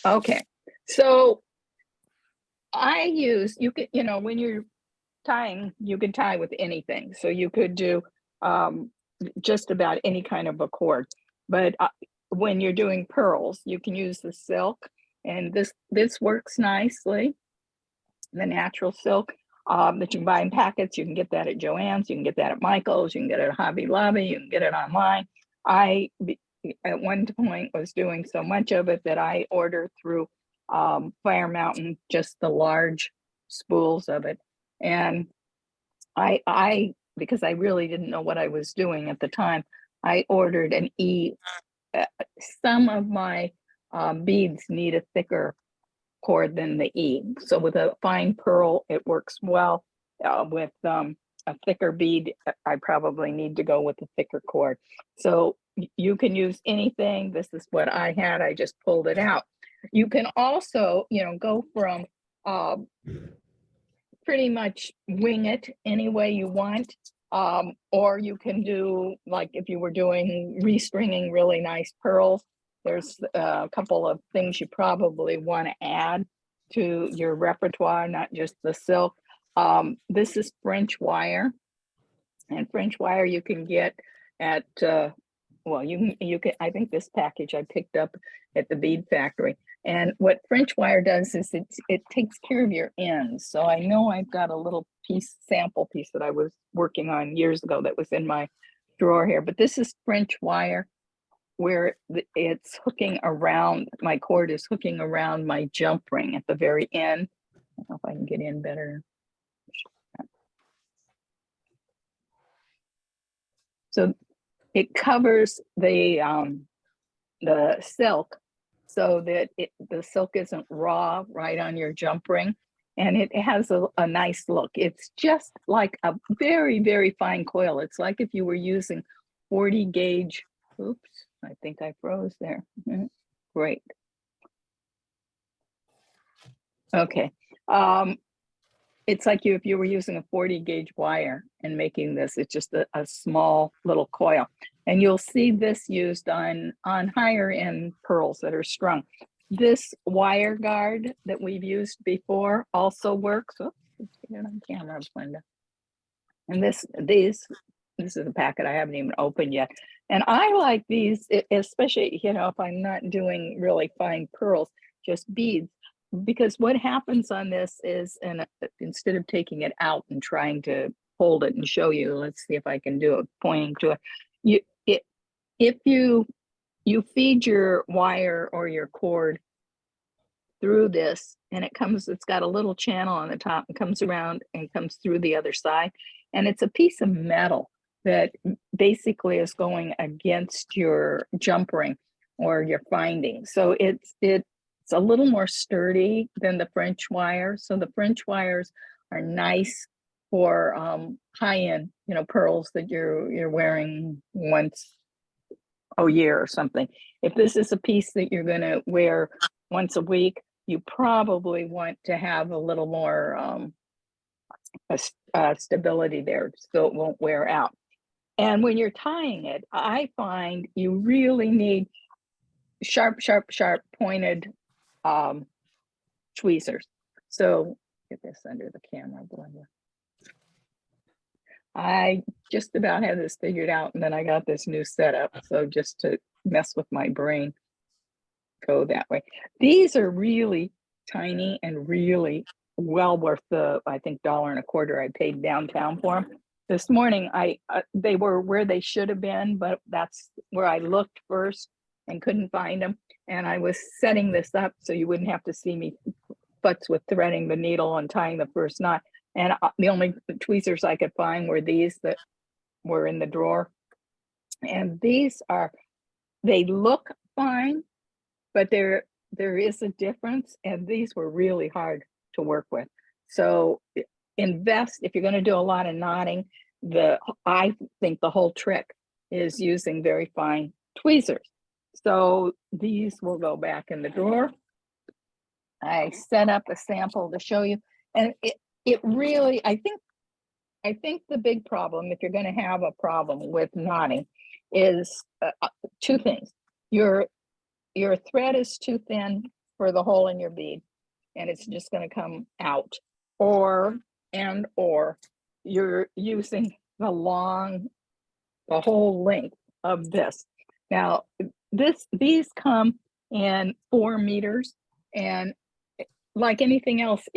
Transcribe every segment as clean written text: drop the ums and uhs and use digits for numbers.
Okay. So I use, you could, when you're tying, you can tie with anything. So you could do um, just about any kind of a cord. But when you're doing pearls, you can use the silk, and this works nicely. The natural silk that you can buy in packets. You can get that at Joann's. You can get that at Michael's. You can get it at Hobby Lobby. You can get it online. I at one point was doing so much of it that I order through Fire Mountain, just the large spools of it, and I because I really didn't know what I was doing at the time, I ordered an E. Uh, some of my beads need a thicker cord than the E. So with a fine pearl, it works well. With a thicker bead, I probably need to go with a thicker cord. So you can use anything. This is what I had. I just pulled it out. You can also, go from uh, pretty much wing it any way you want. Or you can do, like if you were doing restringing really nice pearls, there's a couple of things you probably want to add to your repertoire, not just the silk. This is French wire, and French wire you can get at well, you can I think this package I picked up at the bead factory. And what French wire does is it takes care of your ends. So I know I've got a little sample piece that I was working on years ago that was in my drawer here, but this is French wire where it's hooking around, my cord is hooking around my jump ring at the very end. I don't know if I can get in better. So it covers the silk so that the silk isn't raw right on your jump ring, and it has a nice look. It's just like a very, very fine coil. It's like if you were using 40 gauge. Oops, I think I froze there. Great. Okay. It's like if you were using a 40 gauge wire and making this. It's just a small little coil. And you'll see this used on higher end pearls that are strung. This wire guard that we've used before also works. Oops, let's get it on camera, Linda. And this is a packet I haven't even opened yet. And I like these, especially, if I'm not doing really fine pearls, just beads, because what happens on this is, and instead of taking it out and trying to hold it and show you, let's see if I can do it, pointing to it. If you feed your wire or your cord through this, and it's got a little channel on the top and comes around and comes through the other side, and it's a piece of metal that basically is going against your jump ring or your finding. So it's a little more sturdy than the French wire. So the French wires are nice for high-end, pearls that you're wearing once a year or something. If this is a piece that you're going to wear once a week, you probably want to have a little more stability there so it won't wear out. And when you're tying it, I find you really need sharp pointed tweezers. So get this under the camera, Belinda. I just about had this figured out, and then I got this new setup. So just to mess with my brain, go that way. These are really tiny and really well worth the, I think, $1.25 I paid downtown for them. This morning, they were where they should have been, but that's where I looked first and couldn't find them. And I was setting this up so you wouldn't have to see me futz with threading the needle and tying the first knot. And the only tweezers I could find were these that were in the drawer. And they look fine, but there is a difference, and these were really hard to work with. So if you're going to do a lot of knotting, I think the whole trick is using very fine tweezers. So these will go back in the drawer. I set up a sample to show you, and it really, I think the big problem, if you're going to have a problem with knotting, is two things. Your thread is too thin, for the hole in your bead, and it's just going to come out. Or you're using the whole length of this. Now, these come in 4 meters, and like anything else,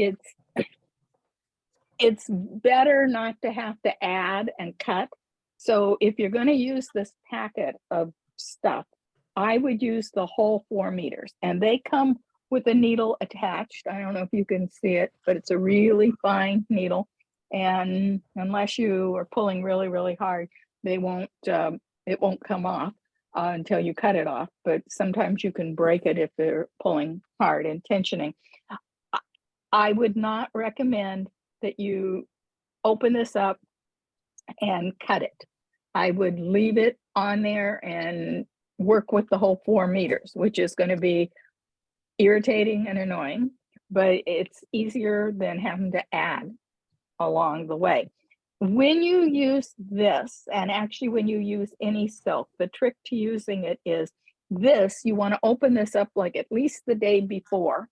it's better not to have to add and cut. So if you're going to use this packet of stuff, I would use the whole 4 meters, and they come with a needle attached. I don't know if you can see it, but it's a really fine needle. And unless you are pulling really, really hard, it won't come off until you cut it off. But sometimes you can break it if they're pulling hard and tensioning. I would not recommend that you open this up and cut it. I would leave it on there and work with the whole 4 meters, which is going to be irritating and annoying, but it's easier than having to add along the way. When you use this, and actually when you use any silk, the trick to using it is this: you want to open this up like at least the day before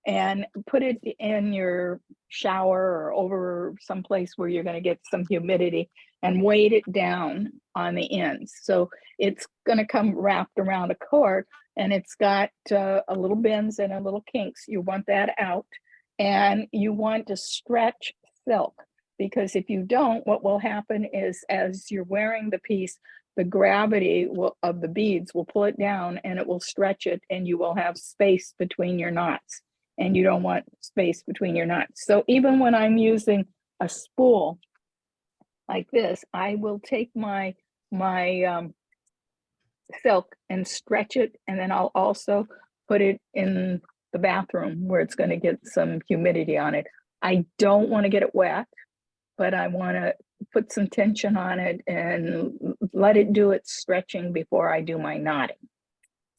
and put it in your shower or over someplace where you're going to get some humidity, and weight it down on the ends. So it's going to come wrapped around a cord, and it's got a little bends and a little kinks. You want that out, and you want to stretch silk, because if you don't, what will happen is as you're wearing the piece, the gravity of the beads will pull it down and it will stretch it, and you will have space between your knots, and you don't want space between your knots. So even when I'm using a spool like this, I will take my silk and stretch it, and then I'll also put it in the bathroom where it's going to get some humidity on it. I don't want to get it wet, but I want to put some tension on it and let it do its stretching before I do my knotting.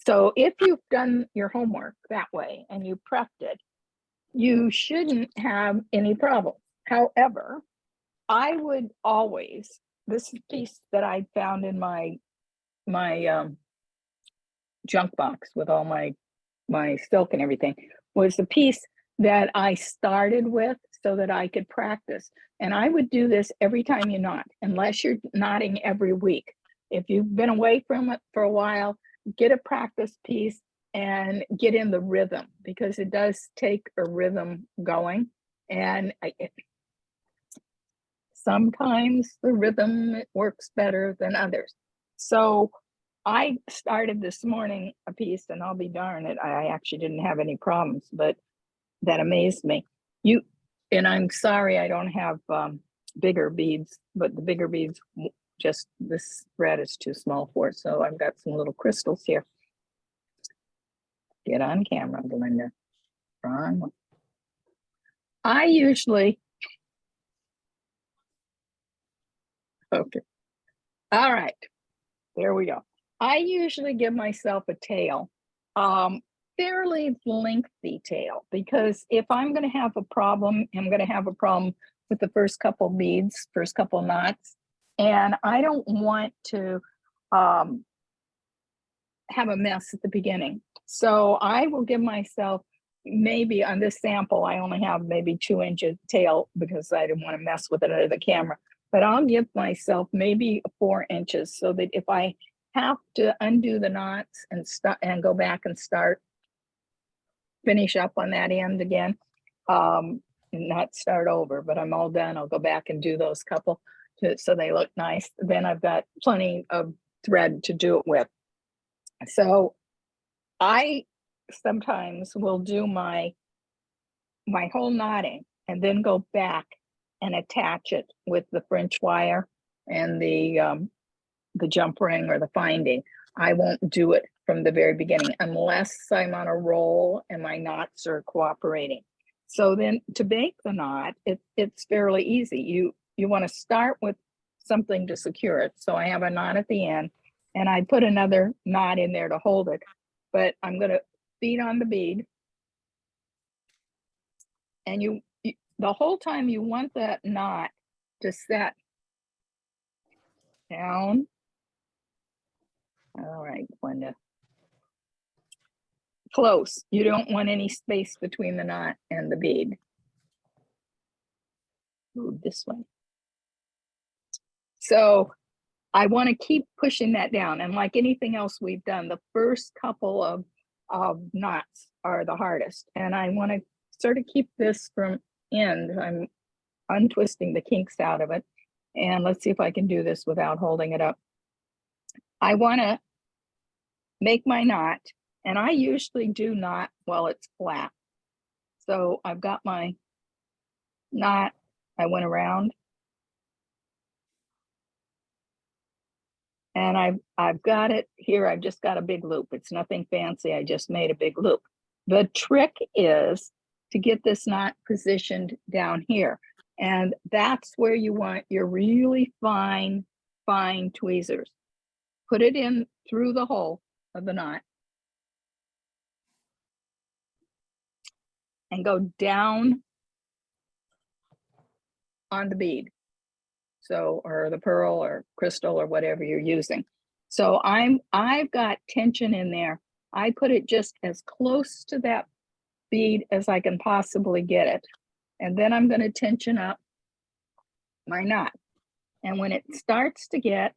So if you've done your homework that way and you prepped it, you shouldn't have any problem. However, I would always, this piece that I found in my junk box with all my silk and everything, was the piece that I started with so that I could practice. And I would do this every time you knot, unless you're knotting every week. If you've been away from it for a while, get a practice piece and get in the rhythm, because it does take a rhythm going. And sometimes the rhythm works better than others. So I started this morning a piece, and I'll be darned, I actually didn't have any problems, but that amazed me. And I'm sorry I don't have bigger beads, but the bigger beads, just this thread is too small for it. So I've got some little crystals here. Get on camera, Belinda. Wrong one. I usually, okay. All right, there we go. I usually give myself a tail, fairly lengthy tail, because if I'm going to have a problem, I'm going to have a problem with the first couple beads, first couple knots, and I don't want to have a mess at the beginning. So I will give myself, maybe on this sample, I only have maybe 2 inches tail because I didn't want to mess with it under the camera, but I'll give myself maybe 4 inches, so that if I have to undo the knots and go back and finish up on that end again, not start over, but I'm all done. I'll go back and do those couple so they look nice. Then I've got plenty of thread to do it with. So I sometimes will do my whole knotting and then go back and attach it with the French wire and the jump ring or the finding. I won't do it from the very beginning unless I'm on a roll and my knots are cooperating. So then to make the knot, it's fairly easy. You want to start with something to secure it. So I have a knot at the end, and I put another knot in there to hold it, but I'm going to feed on the bead. And you the whole time you want that knot to set down. All right, Glenda. close. You don't want any space between the knot and the bead. Move this way. So I want to keep pushing that down. And like anything else we've done, the first couple of knots are the hardest. And I want to sort of keep this from end. I'm untwisting the kinks out of it. And let's see if I can do this without holding it up. I want to make my knot, and I usually do knot while it's flat. So I've got my knot, I went around, and I've got it here. I've just got a big loop. It's nothing fancy. I just made a big loop. The trick is to get this knot positioned down here. And that's where you want your really fine tweezers. Put it in through the hole of the knot and go down on the bead. So, or the pearl or crystal or whatever you're using. So I've got tension in there. I put it just as close to that bead as I can possibly get it. And then I'm going to tension up my knot. And when it starts to get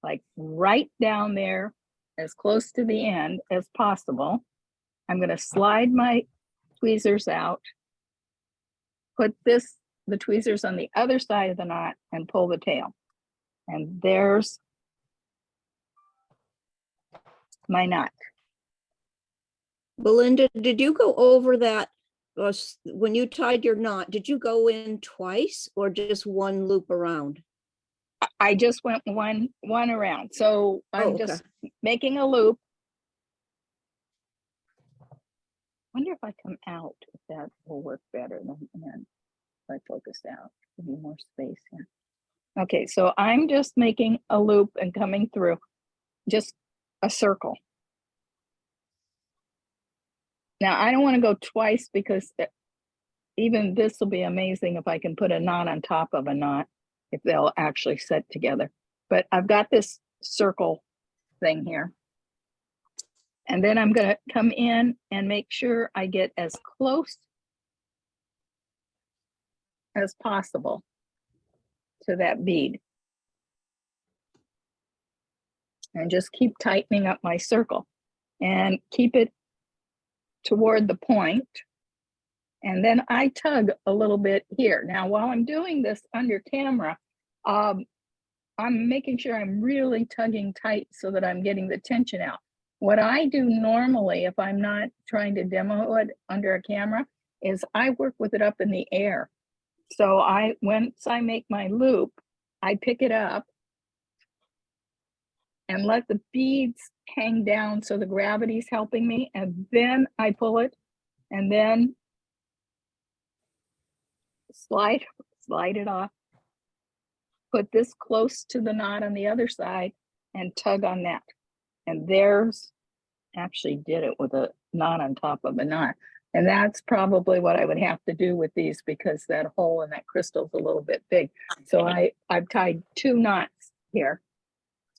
like right down there, as close to the end as possible, I'm going to slide my tweezers out, put the tweezers on the other side of the knot and pull the tail. And there's my knot. Belinda, did you go over that when you tied your knot? Did you go in twice or just one loop around? I just went one around. So I'm just making a loop. Wonder if I come out, if that will work better than in. If I focus out, give me more space here. Okay, so I'm just making a loop and coming through, just a circle. Now I don't want to go twice because even this will be amazing if I can put a knot on top of a knot, if they'll actually set together. But I've got this circle thing here. And then I'm going to come in and make sure I get as close as possible to that bead. And just keep tightening up my circle and keep it toward the point. And then I tug a little bit here. Now, while I'm doing this under camera, I'm making sure I'm really tugging tight so that I'm getting the tension out. What I do normally, if I'm not trying to demo it under a camera, is I work with it up in the air. So once I make my loop, I pick it up and let the beads hang down so the gravity's helping me, and then I pull it and then slide it off, put this close to the knot on the other side and tug on that. And there's, actually did it with a knot on top of a knot. And that's probably what I would have to do with these because that hole in that crystal is a little bit big. So I've tied 2 knots here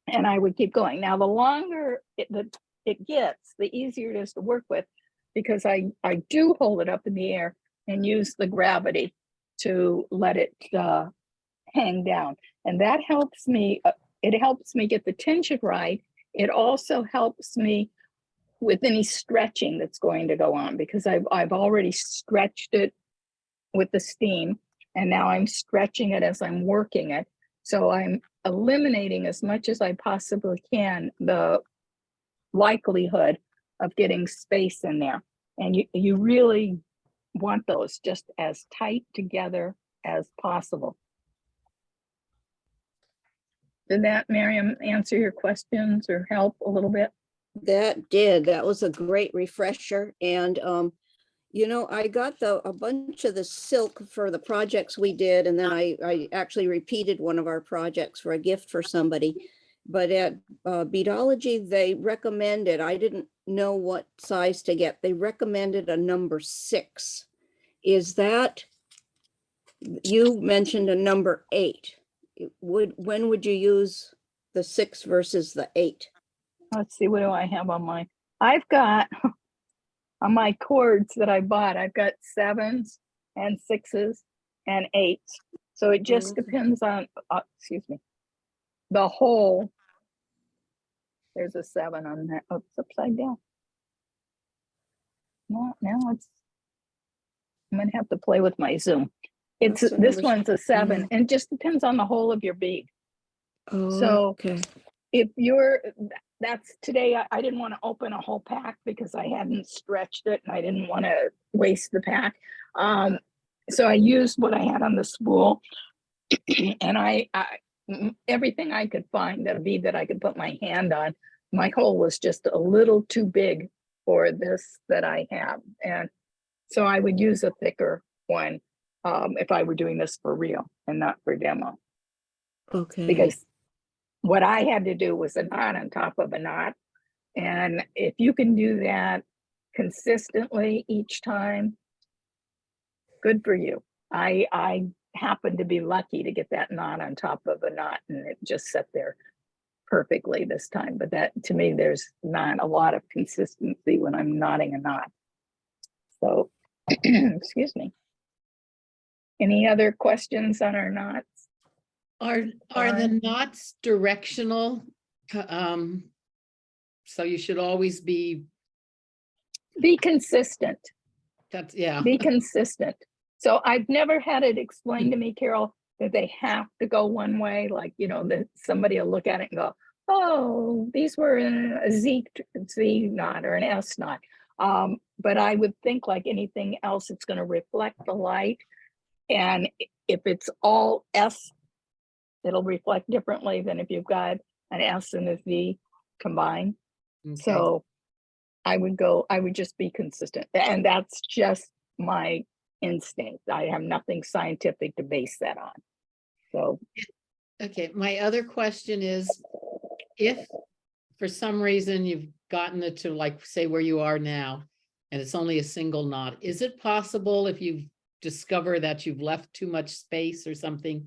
and I would keep going. Now, the longer it gets, the easier it is to work with because I do hold it up in the air and use the gravity to let it hang down. And that helps me, it helps me get the tension right. It also helps me with any stretching that's going to go on because I've already stretched it with the steam and now I'm stretching it as I'm working it. So I'm eliminating as much as I possibly can the likelihood of getting space in there. And you really want those just as tight together as possible. Did that, Miriam, answer your questions or help a little bit? That did. That was a great refresher. And, you know, I got a bunch of the silk for the projects we did. And then I actually repeated one of our projects for a gift for somebody. But at Beadology, they recommended, I didn't know what size to get. They recommended a number 6. Is that, you mentioned a number 8. When would you use the 6 versus the 8? Let's see, what do I have on mine? I've got on my cords that I bought, I've got 7s and 6s and 8s. So it just Okay. depends on, excuse me, the hole. There's a 7 on that. Oh, it's upside down. No, now it's, I'm gonna have to play with my Zoom. It's, That's what I this was- one's a 7, and it just depends on the hole of your bead. Oh, So okay. if you're, that's today, I didn't want to open a whole pack because I hadn't stretched it and I didn't want to waste the pack. So I used what I had on the spool and everything I could find, that bead that I could put my hand on, my hole was just a little too big for this that I have. And so I would use a thicker one if I were doing this for real and not for demo. Okay. Because what I had to do was a knot on top of a knot. And if you can do that consistently each time, good for you. I happened to be lucky to get that knot on top of a knot, and it just sat there perfectly this time. But that, to me, there's not a lot of consistency when I'm knotting a knot. So, excuse me. Any other questions on our knots? Are the knots directional? So you should always be, Be consistent. that's, yeah. Be consistent. So I've never had it explained to me, Carol, that they have to go one way. Like, you know, that somebody will look at it and go, oh, these were in a Z knot or an S knot. But I would think, like anything else, it's going to reflect the light. And if it's all S, it'll reflect differently than if you've got an S and a Z combined. Okay. So I would just be consistent. And that's just my instinct. I have nothing scientific to base that on. So, Okay, my other question is, if for some reason you've gotten it to, like, say where you are now, and it's only a single knot, is it possible, if you discover that you've left too much space or something,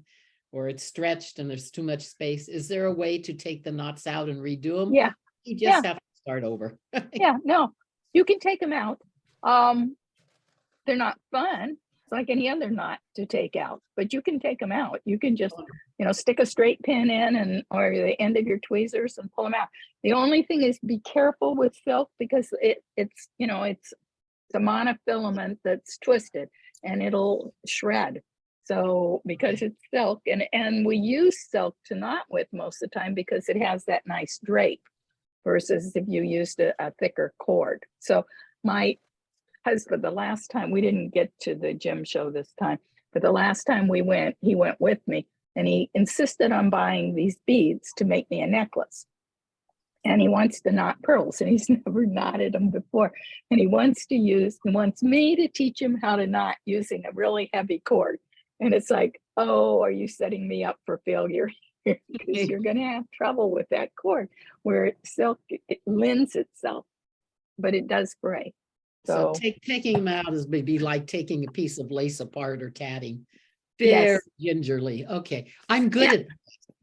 or it's stretched and there's too much space, is there a way to take the knots out and redo them? yeah, You just have to start over. yeah, no, you can take them out. They're not fun. It's like any other knot to take out, but you can take them out. You can just, you know, stick a straight pin in and or the end of your tweezers and pull them out. The only thing is be careful with silk because it's, you know, it's a monofilament that's twisted and it'll shred. So because it's silk and we use silk to knot with most of the time because it has that nice drape versus if you used a thicker cord. So my husband, the last time we didn't get to the gym show this time, but the last time we went, he went with me and he insisted on buying these beads to make me a necklace. And he wants to knot pearls and he's never knotted them before. And he wants me to teach him how to knot using a really heavy cord. And it's like, oh, are you setting me up for failure? Because you're going to have trouble with that cord where silk, it lends itself, but it does fray. So So taking them out is maybe like taking a piece of lace apart or tatting. Yes. Very gingerly. Okay, I'm good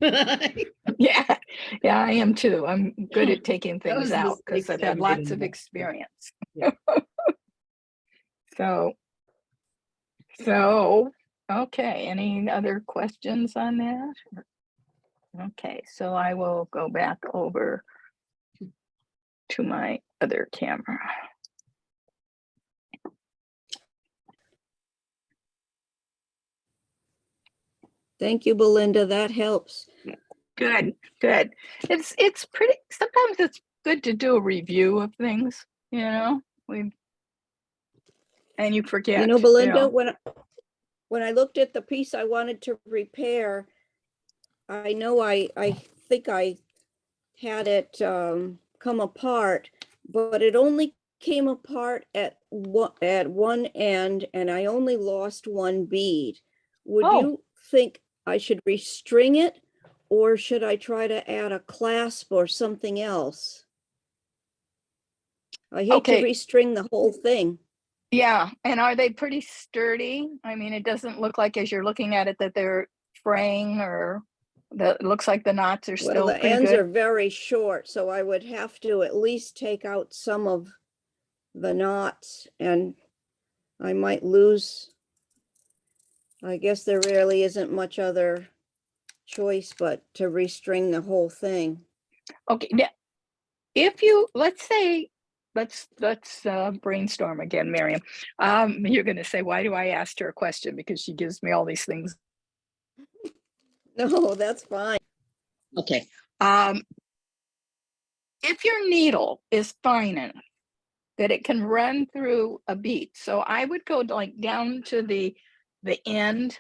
at that. yeah, I am too. I'm good at taking Those things out because mistakes I've I had made lots in of the- experience. Yeah. So, okay, any other questions on that? Okay, so I will go back over to my other camera. Thank you, Belinda. That helps. Good. It's pretty, sometimes it's good to do a review of things, you know, and you forget. You know, Belinda, know. when I looked at the piece I wanted to repair, I know I think I had it come apart, but it only came apart at one end and I only lost one bead. Would Oh. you think I should restring it or should I try to add a clasp or something else? I hate Okay. to restring the whole thing. Yeah, and are they pretty sturdy? I mean, it doesn't look like as you're looking at it that they're fraying or it looks like the knots are Well, still the pretty ends good. are very short, so I would have to at least take out some of the knots, and I might lose. I guess there really isn't much other choice but to restring the whole thing. Okay, now, if you, let's say, let's brainstorm again, Miriam. You're gonna say, why do I ask her a question? Because she gives me all these things. No, that's fine. Okay. If your needle is fine enough that it can run through a bead, so I would go like down to the end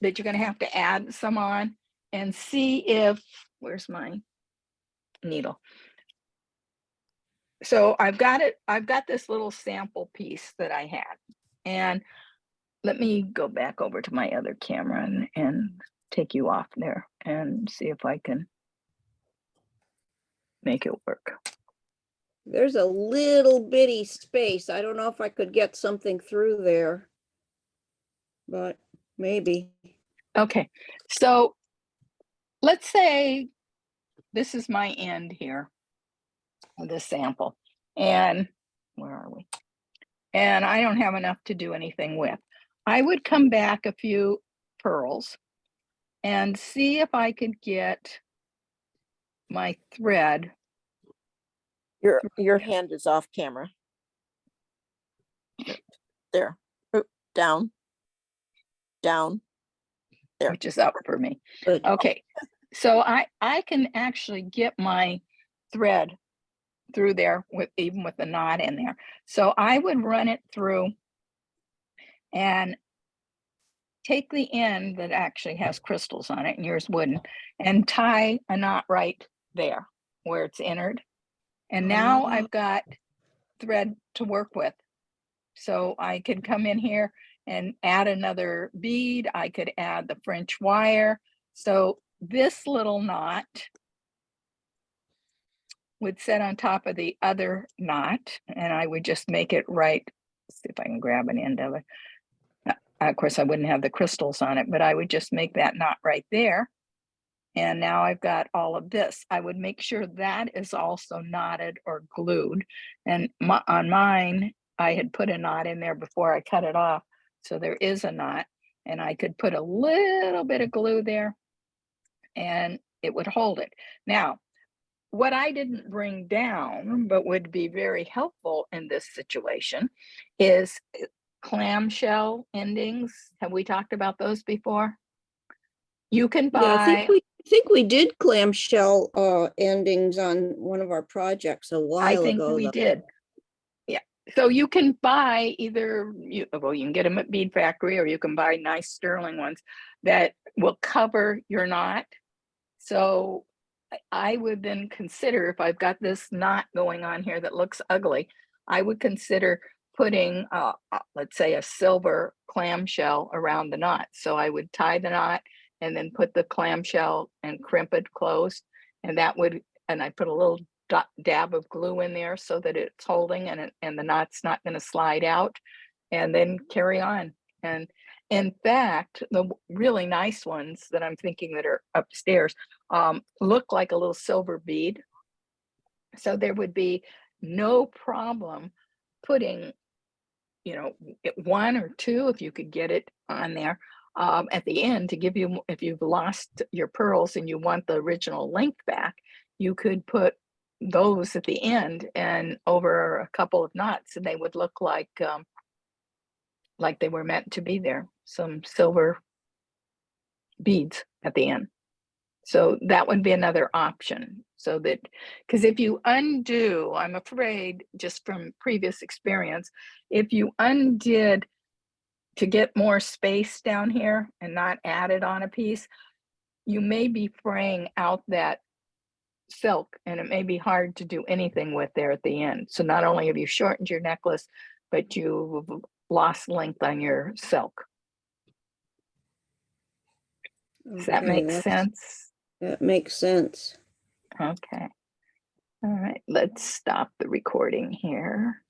that you're gonna have to add some on and see if, where's my needle? So I've got this little sample piece that I had. And let me go back over to my other camera and take you off there and see if I can make it work. There's a little bitty space. I don't know if I could get something through there, but maybe. Okay, so let's say this is my end here of this sample. And where are we? And I don't have enough to do anything with. I would come back a few pearls and see if I could get my thread. Your hand is off camera. There. Oop, down. Down. There. Which is up for me. Good. Okay, so I can actually get my thread through there with even with the knot in there. So I would run it through and take the end that actually has crystals on it, and yours wouldn't, and tie a knot right there where it's entered. And now I've got thread to work with. So I could come in here and add another bead. I could add the French wire. So this little knot would sit on top of the other knot, and I would just make it right. Let's see if I can grab an end of it. Of course, I wouldn't have the crystals on it, but I would just make that knot right there. And now I've got all of this. I would make sure that is also knotted or glued. And on mine, I had put a knot in there before I cut it off. So there is a knot, and I could put a little bit of glue there and it would hold it. Now, what I didn't bring down, but would be very helpful in this situation, is clamshell endings. Have we talked about those before? You can buy. Yeah, I think we did clamshell endings on one of our projects a while I think ago. we though. did. Yeah. So you can buy either you can get them at Bead Factory, or you can buy nice sterling ones that will cover your knot. So I would then consider, if I've got this knot going on here that looks ugly, I would consider putting, let's say, a silver clamshell around the knot. So I would tie the knot and then put the clamshell and crimp it closed. And that would, and I put a little dab of glue in there so that it's holding and the knot's not going to slide out, and then carry on. And in fact, the really nice ones that I'm thinking that are upstairs look like a little silver bead. So there would be no problem putting, one or two, if you could get it on there at the end to give you, if you've lost your pearls and you want the original length back, you could put those at the end and over a couple of knots, and they would look like they were meant to be there, some silver beads at the end. So that would be another option. So that, because if you undo, I'm afraid, just from previous experience, if you undid to get more space down here and not added on a piece, you may be fraying out that silk, and it may be hard to do anything with there at the end. So not only have you shortened your necklace, but you've lost length on your silk. Does that make sense? That makes sense. Okay. All right, let's stop the recording here.